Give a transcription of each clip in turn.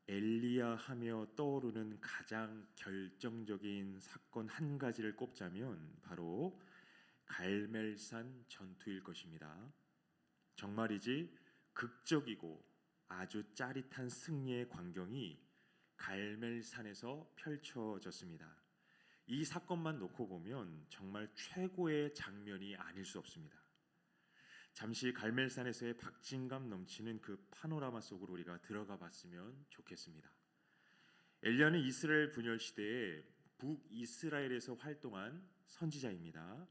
엘리야 하며 떠오르는 가장 결정적인 사건 한 가지를 꼽자면 바로 갈멜산 전투일 것입니다. 정말이지 극적이고 아주 짜릿한 승리의 광경이 갈멜산에서 펼쳐졌습니다. 이 사건만 놓고 보면 정말 최고의 장면이 아닐 수 없습니다. 잠시 갈멜산에서의 박진감 넘치는 그 파노라마 속으로 우리가 들어가 봤으면 좋겠습니다. 엘리야는 이스라엘 분열 시대에 북이스라엘에서 활동한 선지자입니다.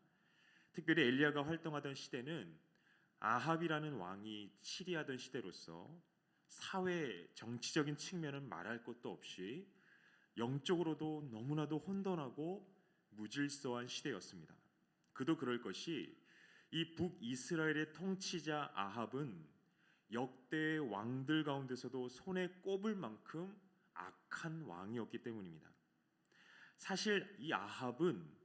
특별히 엘리야가 활동하던 시대는 아합이라는 왕이 치리하던 시대로서 사회 정치적인 측면은 말할 것도 없이 영적으로도 너무나도 혼돈하고 무질서한 시대였습니다. 그도 그럴 것이 이 북이스라엘의 통치자 아합은 역대 왕들 가운데서도 손에 꼽을 만큼 악한 왕이었기 때문입니다. 사실 이 아합은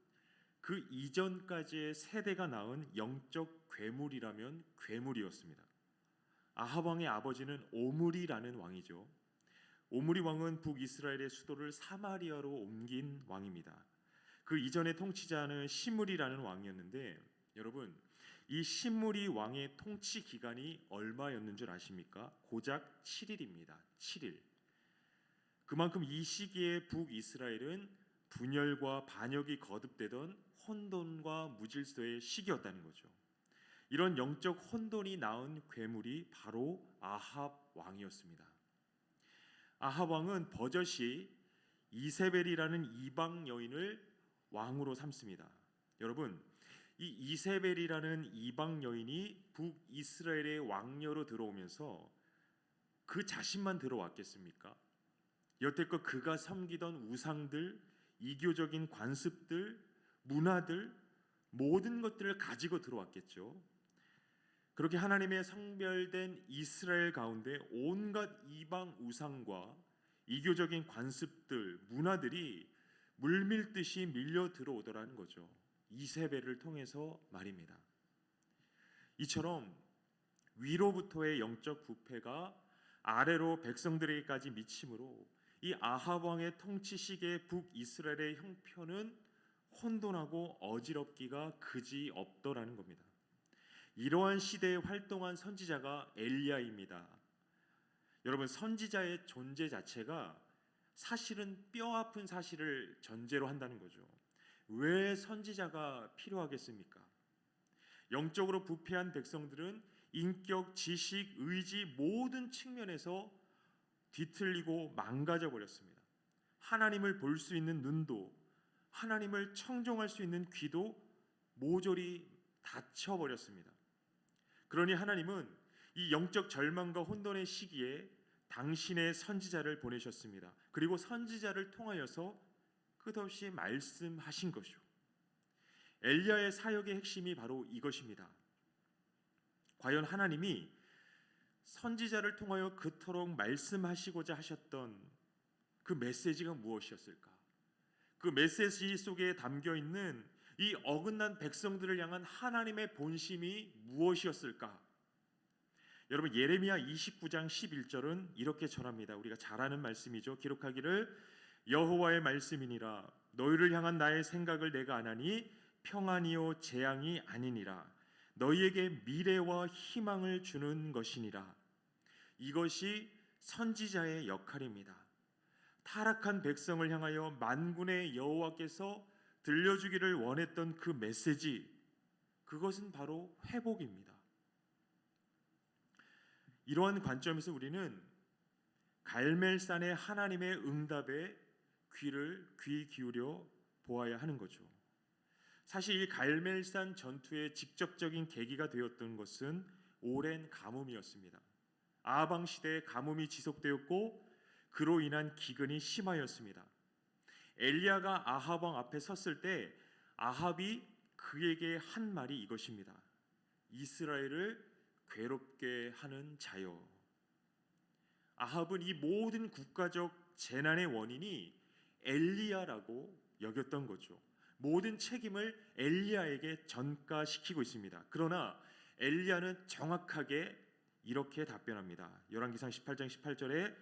그 이전까지의 세대가 낳은 영적 괴물이라면 괴물이었습니다. 아합 왕의 아버지는 오므리라는 왕이죠. 오므리 왕은 북이스라엘의 수도를 사마리아로 옮긴 왕입니다. 그 이전의 통치자는 시므리라는 왕이었는데, 여러분, 이 시므리 왕의 통치 기간이 얼마였는 줄 아십니까? 고작 7일입니다. 7일. 그만큼 이 시기에 북이스라엘은 분열과 반역이 거듭되던 혼돈과 무질서의 시기였다는 거죠. 이런 영적 혼돈이 낳은 괴물이 바로 아합 왕이었습니다. 아합 왕은 버젓이 이세벨이라는 이방 여인을 왕으로 삼습니다. 여러분, 이 이세벨이라는 이방 여인이 북이스라엘의 왕녀로 들어오면서 그 자신만 들어왔겠습니까? 여태껏 그가 섬기던 우상들, 이교적인 관습들, 문화들, 모든 것들을 가지고 들어왔겠죠. 그렇게 하나님의 성별된 이스라엘 가운데 온갖 이방 우상과 이교적인 관습들, 문화들이 물밀듯이 밀려 들어오더라는 거죠. 이세벨을 통해서 말입니다. 이처럼 위로부터의 영적 부패가 아래로 백성들에게까지 미침으로 이 아합 왕의 통치 시기의 북이스라엘의 형편은 혼돈하고 어지럽기가 그지 없더라는 겁니다. 이러한 시대에 활동한 선지자가 엘리야입니다. 여러분, 선지자의 존재 자체가 사실은 뼈아픈 사실을 전제로 한다는 거죠. 왜 선지자가 필요하겠습니까? 영적으로 부패한 백성들은 인격, 지식, 의지 모든 측면에서 뒤틀리고 망가져 버렸습니다. 하나님을 볼 수 있는 눈도, 하나님을 청종할 수 있는 귀도 모조리 닫혀 버렸습니다. 그러니 하나님은 이 영적 절망과 혼돈의 시기에 당신의 선지자를 보내셨습니다. 그리고 선지자를 통하여서 끝없이 말씀하신 것이요. 엘리야의 사역의 핵심이 바로 이것입니다. 과연 하나님이 선지자를 통하여 그토록 말씀하시고자 하셨던 그 메시지가 무엇이었을까? 그 메시지 속에 담겨 있는 이 어긋난 백성들을 향한 하나님의 본심이 무엇이었을까? 여러분, 예레미야 29장 11절은 이렇게 전합니다. 우리가 잘 아는 말씀이죠. 기록하기를 여호와의 말씀이니라. 너희를 향한 나의 생각을 내가 아나니 평안이요 재앙이 아니니라. 너희에게 미래와 희망을 주는 것이니라. 이것이 선지자의 역할입니다. 타락한 백성을 향하여 만군의 여호와께서 들려주기를 원했던 그 메시지, 그것은 바로 회복입니다. 이러한 관점에서 우리는 갈멜산의 하나님의 응답에 귀 기울여 보아야 하는 거죠. 사실 이 갈멜산 전투의 직접적인 계기가 되었던 것은 오랜 가뭄이었습니다. 아방 시대에 가뭄이 지속되었고 그로 인한 기근이 심하였습니다. 엘리야가 아합 왕 앞에 섰을 때 아합이 그에게 한 말이 이것입니다. 이스라엘을 괴롭게 하는 자여. 아합은 이 모든 국가적 재난의 원인이 엘리야라고 여겼던 거죠. 모든 책임을 엘리야에게 전가시키고 있습니다. 그러나 엘리야는 정확하게 이렇게 답변합니다. 열왕기상 18장 18절에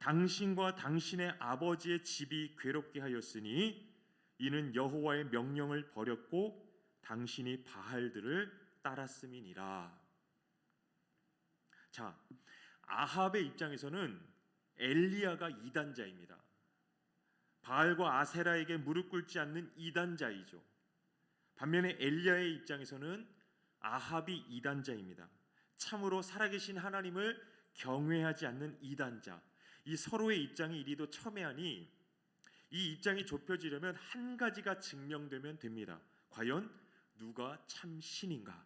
당신과 당신의 아버지의 집이 괴롭게 하였으니 이는 여호와의 명령을 버렸고 당신이 바알들을 따랐음이니라. 자, 아합의 입장에서는 엘리야가 이단자입니다. 바알과 아세라에게 무릎 꿇지 않는 이단자이죠. 반면에 엘리야의 입장에서는 아합이 이단자입니다. 참으로 살아계신 하나님을 경외하지 않는 이단자. 이 서로의 입장이 이리도 첨예하니 이 입장이 좁혀지려면 한 가지가 증명되면 됩니다. 과연 누가 참 신인가?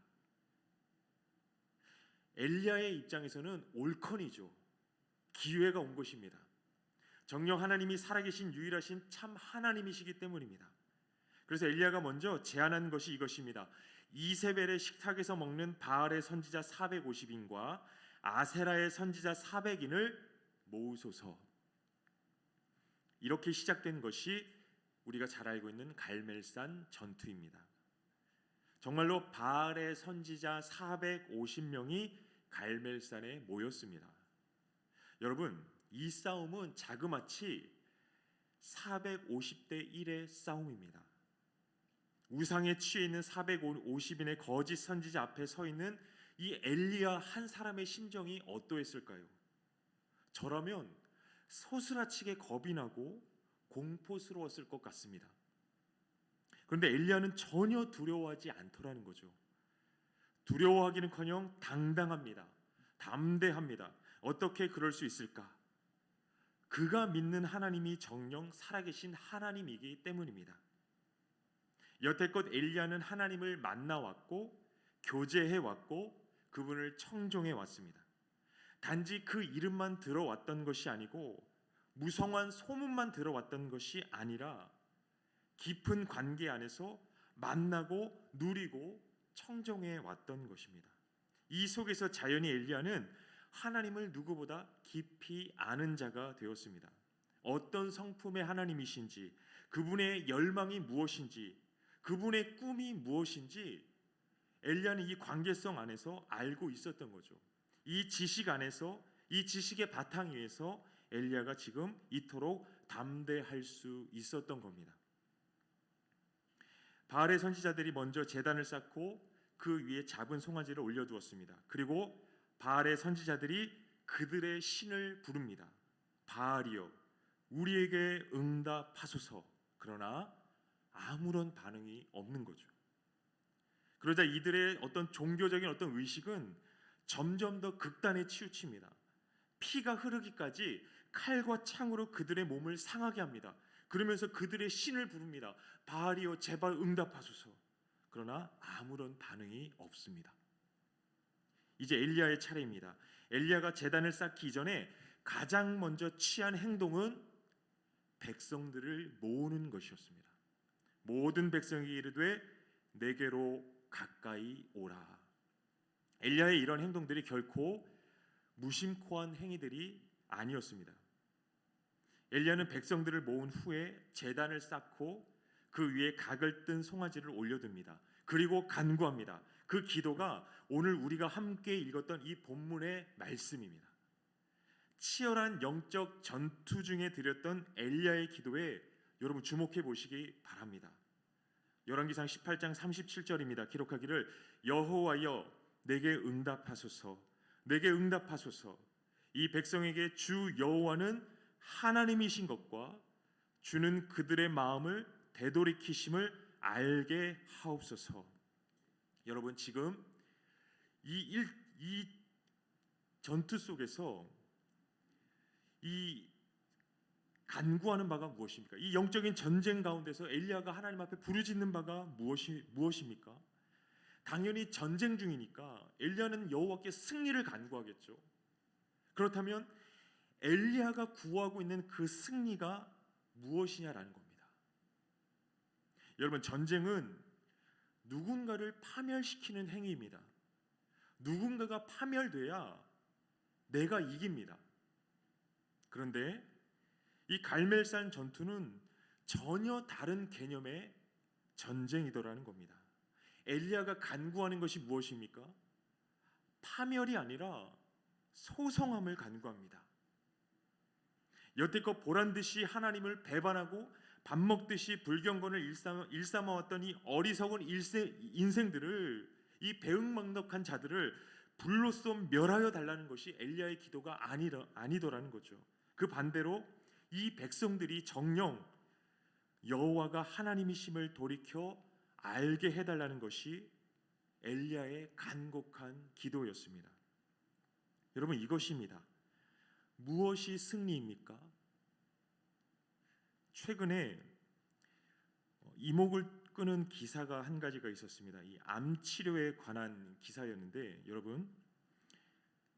엘리야의 입장에서는 올컨이죠. 기회가 온 것입니다. 정녕 하나님이 살아계신 유일하신 참 하나님이시기 때문입니다. 그래서 엘리야가 먼저 제안한 것이 이것입니다. 이세벨의 식탁에서 먹는 바알의 선지자 450인과 아세라의 선지자 400인을 모으소서. 이렇게 시작된 것이 우리가 잘 알고 있는 갈멜산 전투입니다. 정말로 바알의 선지자 450명이 갈멜산에 모였습니다. 여러분, 이 싸움은 자그마치 450대 1의 싸움입니다. 우상에 취해 있는 450인의 거짓 선지자 앞에 서 있는 이 엘리야 한 사람의 심정이 어떠했을까요? 저라면 소스라치게 겁이 나고 공포스러웠을 것 같습니다. 그런데 엘리야는 전혀 두려워하지 않더라는 거죠. 두려워하기는커녕 당당합니다. 담대합니다. 어떻게 그럴 수 있을까? 그가 믿는 하나님이 정녕 살아계신 하나님이기 때문입니다. 여태껏 엘리야는 하나님을 만나왔고 교제해왔고 그분을 청종해왔습니다. 단지 그 이름만 들어왔던 것이 아니고 무성한 소문만 들어왔던 것이 아니라 깊은 관계 안에서 만나고 누리고 청종해왔던 것입니다. 이 속에서 자연히 엘리야는 하나님을 누구보다 깊이 아는 자가 되었습니다. 어떤 성품의 하나님이신지, 그분의 열망이 무엇인지, 그분의 꿈이 무엇인지 엘리야는 이 관계성 안에서 알고 있었던 거죠. 이 지식 안에서, 이 지식의 바탕 위에서 엘리야가 지금 이토록 담대할 수 있었던 겁니다. 바알의 선지자들이 먼저 제단을 쌓고 그 위에 작은 송아지를 올려두었습니다. 그리고 바알의 선지자들이 그들의 신을 부릅니다. 바알이여, 우리에게 응답하소서. 그러나 아무런 반응이 없는 거죠. 그러자 이들의 어떤 종교적인 어떤 의식은 점점 더 극단에 치우칩니다. 피가 흐르기까지 칼과 창으로 그들의 몸을 상하게 합니다. 그러면서 그들의 신을 부릅니다. 바알이여, 제발 응답하소서. 그러나 아무런 반응이 없습니다. 이제 엘리야의 차례입니다. 엘리야가 제단을 쌓기 이전에 가장 먼저 취한 행동은 백성들을 모으는 것이었습니다. 모든 백성이 이르되 내게로 가까이 오라. 엘리야의 이런 행동들이 결코 무심코한 행위들이 아니었습니다. 엘리야는 백성들을 모은 후에 제단을 쌓고 그 위에 각을 뜬 송아지를 올려둡니다. 그리고 간구합니다. 그 기도가 오늘 우리가 함께 읽었던 이 본문의 말씀입니다. 치열한 영적 전투 중에 드렸던 엘리야의 기도에 여러분 주목해 보시기 바랍니다. 열왕기상 18장 37절입니다. 기록하기를 여호와여 내게 응답하소서, 내게 응답하소서. 이 백성에게 주 여호와는 하나님이신 것과 주는 그들의 마음을 되돌이키심을 알게 하옵소서. 여러분, 지금 이 전투 속에서 이 간구하는 바가 무엇입니까? 이 영적인 전쟁 가운데서 엘리야가 하나님 앞에 부르짖는 바가 무엇입니까? 당연히 전쟁 중이니까 엘리야는 여호와께 승리를 간구하겠죠. 그렇다면 엘리야가 구하고 있는 그 승리가 무엇이냐라는 겁니다. 여러분, 전쟁은 누군가를 파멸시키는 행위입니다. 누군가가 파멸돼야 내가 이깁니다. 그런데 이 갈멜산 전투는 전혀 다른 개념의 전쟁이더라는 겁니다. 엘리야가 간구하는 것이 무엇입니까? 파멸이 아니라 소성함을 간구합니다. 여태껏 보란 듯이 하나님을 배반하고 밥 먹듯이 불경건을 일삼아왔던 이 어리석은 인생들을, 이 배은망덕한 자들을 불로써 멸하여 달라는 것이 엘리야의 기도가 아니더라는 거죠. 그 반대로 이 백성들이 정녕 여호와가 하나님이심을 돌이켜 알게 해달라는 것이 엘리야의 간곡한 기도였습니다. 여러분, 이것입니다. 무엇이 승리입니까? 최근에 이목을 끄는 기사가 한 가지가 있었습니다. 이 암 치료에 관한 기사였는데, 여러분,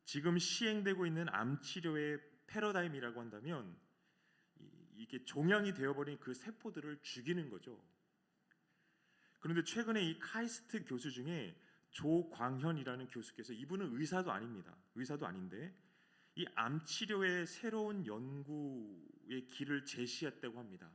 지금 시행되고 있는 암 치료의 패러다임이라고 한다면 이게 종양이 되어버린 그 세포들을 죽이는 거죠. 그런데 최근에 이 카이스트 교수 중에 조광현이라는 교수께서, 이분은 의사도 아닙니다. 의사도 아닌데 이 암 치료의 새로운 연구의 길을 제시했다고 합니다.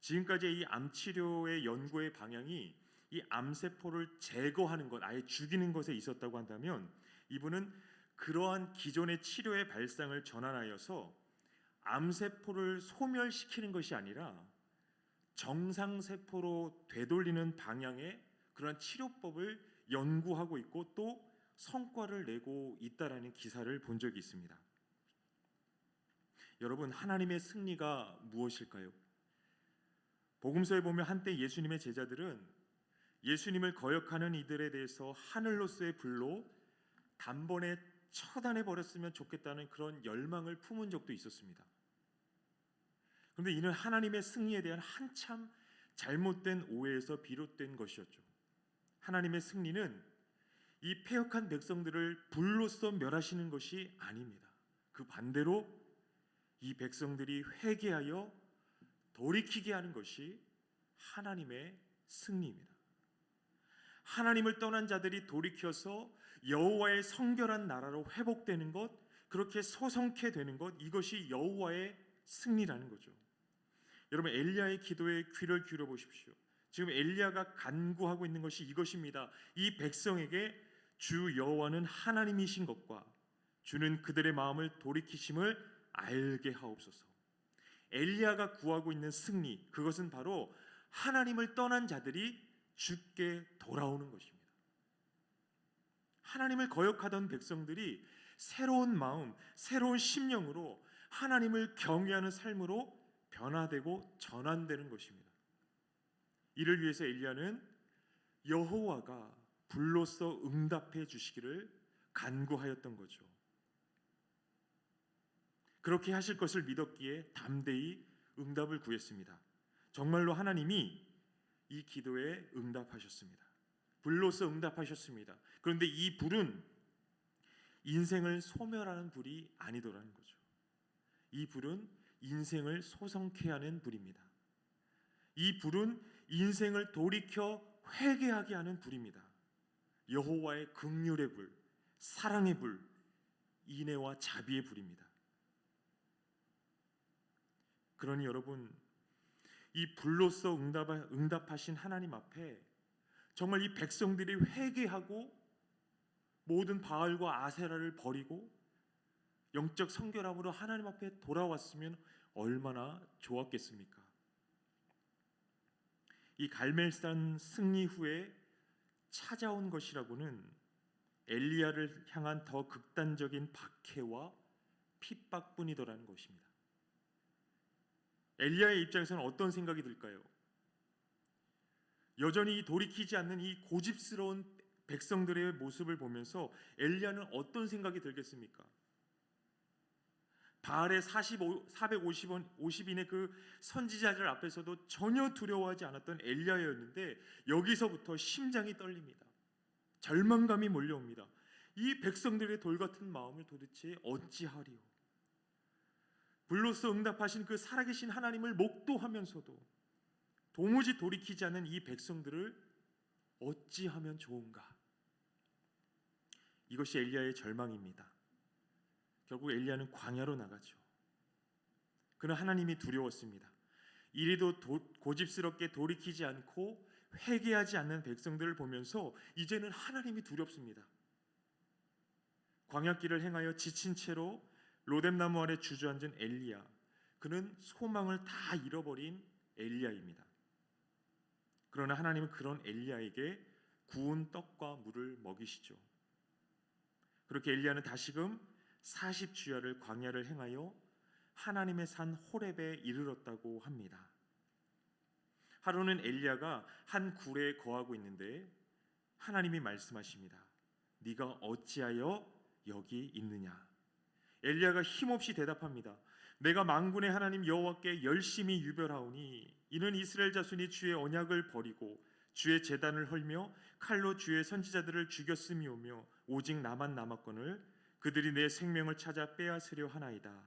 지금까지 이 암 치료의 연구의 방향이 이 암세포를 제거하는 것, 아예 죽이는 것에 있었다고 한다면, 이분은 그러한 기존의 치료의 발상을 전환하여서 암세포를 소멸시키는 것이 아니라 정상세포로 되돌리는 방향의 그런 치료법을 연구하고 있고 또 성과를 내고 있다라는 기사를 본 적이 있습니다. 여러분, 하나님의 승리가 무엇일까요? 복음서에 보면 한때 예수님의 제자들은 예수님을 거역하는 이들에 대해서 하늘로서의 불로 단번에 처단해 버렸으면 좋겠다는 그런 열망을 품은 적도 있었습니다. 그런데 이는 하나님의 승리에 대한 한참 잘못된 오해에서 비롯된 것이었죠. 하나님의 승리는 이 패역한 백성들을 불로써 멸하시는 것이 아닙니다. 그 반대로 이 백성들이 회개하여 돌이키게 하는 것이 하나님의 승리입니다. 하나님을 떠난 자들이 돌이켜서 여호와의 성결한 나라로 회복되는 것, 그렇게 소성케 되는 것, 이것이 여호와의 승리라는 거죠. 여러분, 엘리야의 기도에 귀를 기울여 보십시오. 지금 엘리야가 간구하고 있는 것이 이것입니다. 이 백성에게 주 여호와는 하나님이신 것과 주는 그들의 마음을 돌이키심을 알게 하옵소서. 엘리야가 구하고 있는 승리, 그것은 바로 하나님을 떠난 자들이 죽게 돌아오는 것입니다. 하나님을 거역하던 백성들이 새로운 마음, 새로운 심령으로 하나님을 경외하는 삶으로 변화되고 전환되는 것입니다. 이를 위해서 엘리야는 여호와가 불로써 응답해 주시기를 간구하였던 거죠. 그렇게 하실 것을 믿었기에 담대히 응답을 구했습니다. 정말로 하나님이 이 기도에 응답하셨습니다. 불로써 응답하셨습니다. 그런데 이 불은 인생을 소멸하는 불이 아니더라는 거죠. 이 불은 인생을 소성케 하는 불입니다. 이 불은 인생을 돌이켜 회개하게 하는 불입니다. 여호와의 긍휼의 불, 사랑의 불, 인애와 자비의 불입니다. 그러니 여러분, 이 불로써 응답하신 하나님 앞에 정말 이 백성들이 회개하고 모든 바알과 아세라를 버리고 영적 성결함으로 하나님 앞에 돌아왔으면 얼마나 좋았겠습니까? 이 갈멜산 승리 후에 찾아온 것이라고는 엘리야를 향한 더 극단적인 박해와 핍박뿐이더라는 것입니다. 엘리야의 입장에서는 어떤 생각이 들까요? 여전히 돌이키지 않는 이 고집스러운 백성들의 모습을 보면서 엘리야는 어떤 생각이 들겠습니까? 바알의 450인의 그 선지자들 앞에서도 전혀 두려워하지 않았던 엘리야였는데 여기서부터 심장이 떨립니다. 절망감이 몰려옵니다. 이 백성들의 돌같은 마음을 도대체 어찌하리요? 불로써 응답하신 그 살아계신 하나님을 목도하면서도 도무지 돌이키지 않는 이 백성들을 어찌하면 좋은가? 이것이 엘리야의 절망입니다. 결국 엘리야는 광야로 나가죠. 그는 하나님이 두려웠습니다. 이리도 고집스럽게 돌이키지 않고 회개하지 않는 백성들을 보면서 이제는 하나님이 두렵습니다. 광야길을 행하여 지친 채로 로뎀나무 아래 주저앉은 엘리야, 그는 소망을 다 잃어버린 엘리야입니다. 그러나 하나님은 그런 엘리야에게 구운 떡과 물을 먹이시죠. 그렇게 엘리야는 다시금 40주야를 광야를 행하여 하나님의 산 호렙에 이르렀다고 합니다. 하루는 엘리야가 한 굴에 거하고 있는데 하나님이 말씀하십니다. 네가 어찌하여 여기 있느냐? 엘리야가 힘없이 대답합니다. 내가 만군의 하나님 여호와께 열심히 유별하오니 이는 이스라엘 자손이 주의 언약을 버리고 주의 제단을 헐며 칼로 주의 선지자들을 죽였음이오며 오직 나만 남았거늘 그들이 내 생명을 찾아 빼앗으려 하나이다.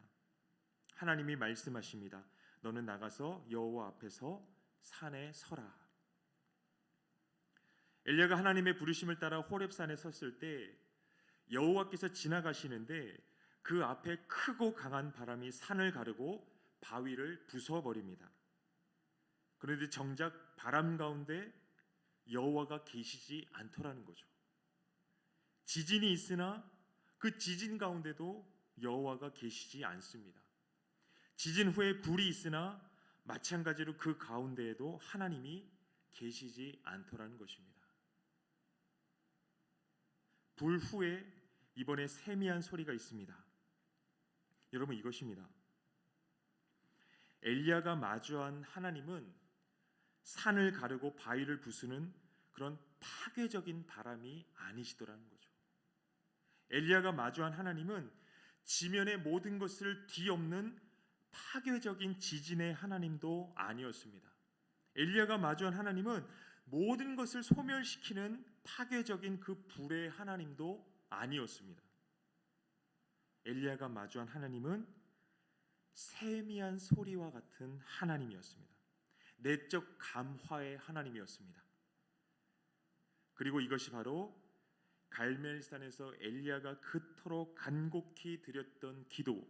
하나님이 말씀하십니다. 너는 나가서 여호와 앞에서 산에 서라. 엘리야가 하나님의 부르심을 따라 호렙산에 섰을 때 여호와께서 지나가시는데 그 앞에 크고 강한 바람이 산을 가르고 바위를 부숴버립니다. 그런데 정작 바람 가운데 여호와가 계시지 않더라는 거죠. 지진이 있으나 그 지진 가운데도 여호와가 계시지 않습니다. 지진 후에 불이 있으나 마찬가지로 그 가운데에도 하나님이 계시지 않더라는 것입니다. 불 후에 이번에 세미한 소리가 있습니다. 여러분, 이것입니다. 엘리야가 마주한 하나님은 산을 가르고 바위를 부수는 그런 파괴적인 바람이 아니시더라는 거죠. 엘리야가 마주한 하나님은 지면의 모든 것을 뒤엎는 파괴적인 지진의 하나님도 아니었습니다. 엘리야가 마주한 하나님은 모든 것을 소멸시키는 파괴적인 그 불의 하나님도 아니었습니다. 엘리야가 마주한 하나님은 세미한 소리와 같은 하나님이었습니다. 내적 감화의 하나님이었습니다. 그리고 이것이 바로 갈멜산에서 엘리야가 그토록 간곡히 드렸던 기도,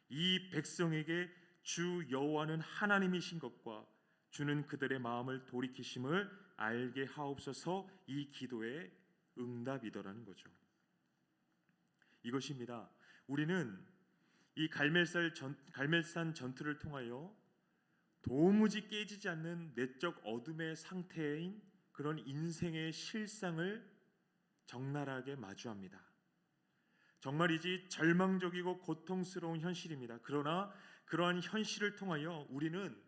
이 백성에게 주 여호와는 하나님이신 것과 주는 그들의 마음을 돌이키심을 알게 하옵소서, 이 기도의 응답이더라는 거죠. 이것입니다. 우리는 이 갈멜산 전투를 통하여 도무지 깨지지 않는 내적 어둠의 상태인 그런 인생의 실상을 적나라하게 마주합니다. 정말이지 절망적이고 고통스러운 현실입니다. 그러나 그러한 현실을 통하여 우리는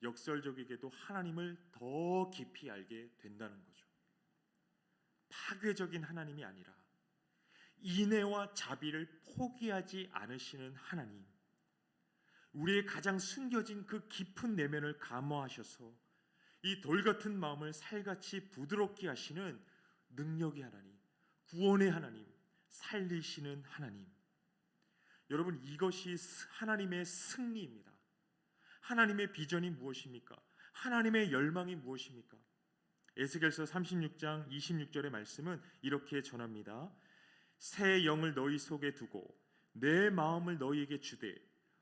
역설적이게도 하나님을 더 깊이 알게 된다는 거죠. 파괴적인 하나님이 아니라 인애와 자비를 포기하지 않으시는 하나님, 우리의 가장 숨겨진 그 깊은 내면을 감화하셔서 이 돌같은 마음을 살같이 부드럽게 하시는 능력의 하나님, 구원의 하나님, 살리시는 하나님. 여러분, 이것이 하나님의 승리입니다. 하나님의 비전이 무엇입니까? 하나님의 열망이 무엇입니까? 에스겔서 36장 26절의 말씀은 이렇게 전합니다. 새 영을 너희 속에 두고 내 마음을 너희에게 주되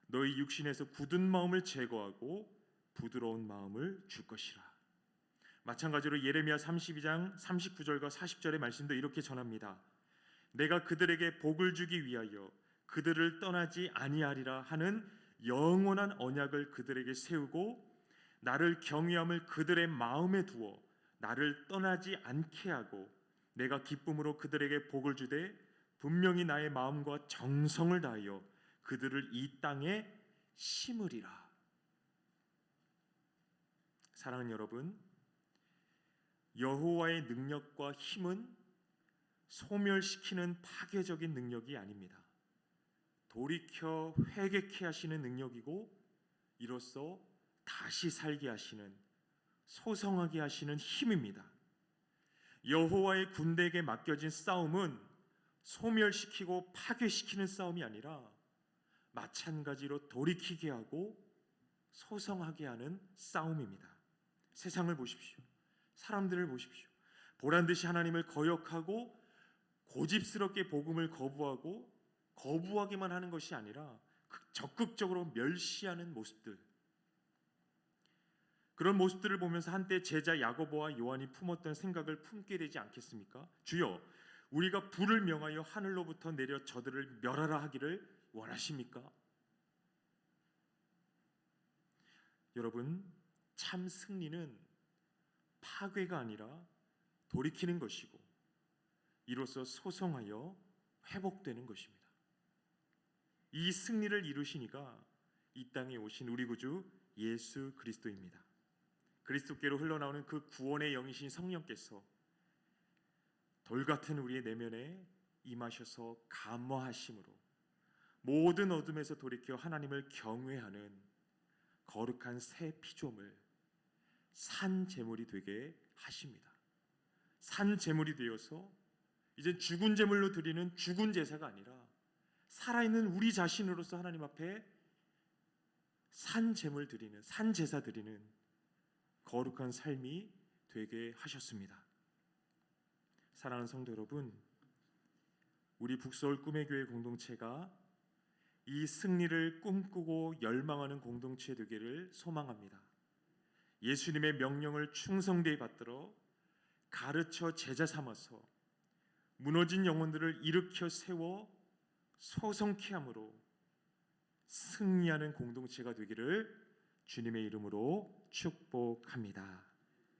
너희 육신에서 굳은 마음을 제거하고 부드러운 마음을 줄 것이라. 마찬가지로 예레미야 32장 39절과 40절의 말씀도 이렇게 전합니다. 내가 그들에게 복을 주기 위하여 그들을 떠나지 아니하리라 하는 영원한 언약을 그들에게 세우고 나를 경외함을 그들의 마음에 두어 나를 떠나지 않게 하고 내가 기쁨으로 그들에게 복을 주되 분명히 나의 마음과 정성을 다하여 그들을 이 땅에 심으리라. 사랑하는 여러분, 여호와의 능력과 힘은 소멸시키는 파괴적인 능력이 아닙니다. 돌이켜 회개케 하시는 능력이고 이로써 다시 살게 하시는, 소성하게 하시는 힘입니다. 여호와의 군대에게 맡겨진 싸움은 소멸시키고 파괴시키는 싸움이 아니라 마찬가지로 돌이키게 하고 소성하게 하는 싸움입니다. 세상을 보십시오. 사람들을 보십시오. 보란듯이 하나님을 거역하고 고집스럽게 복음을 거부하기만 하는 것이 아니라 적극적으로 멸시하는 모습들, 그런 모습들을 보면서 한때 제자 야고보와 요한이 품었던 생각을 품게 되지 않겠습니까? 주여, 우리가 불을 명하여 하늘로부터 내려 저들을 멸하라 하기를 원하십니까? 여러분, 참 승리는 파괴가 아니라 돌이키는 것이고 이로써 소성하여 회복되는 것입니다. 이 승리를 이루시니가 이 땅에 오신 우리 구주 예수 그리스도입니다. 그리스도께로 흘러나오는 그 구원의 영이신 성령께서 돌같은 우리의 내면에 임하셔서 감화하심으로 모든 어둠에서 돌이켜 하나님을 경외하는 거룩한 새 피조물 산 제물이 되게 하십니다. 산 제물이 되어서 이제 죽은 제물로 드리는 죽은 제사가 아니라 살아있는 우리 자신으로서 하나님 앞에 산 제물 드리는, 산 제사 드리는 거룩한 삶이 되게 하셨습니다. 사랑하는 성도 여러분, 우리 북서울 꿈의 교회 공동체가 이 승리를 꿈꾸고 열망하는 공동체 되기를 소망합니다. 예수님의 명령을 충성되이 받들어 가르쳐 제자 삼아서 무너진 영혼들을 일으켜 세워 소성케 함으로 승리하는 공동체가 되기를 주님의 이름으로 축복합니다.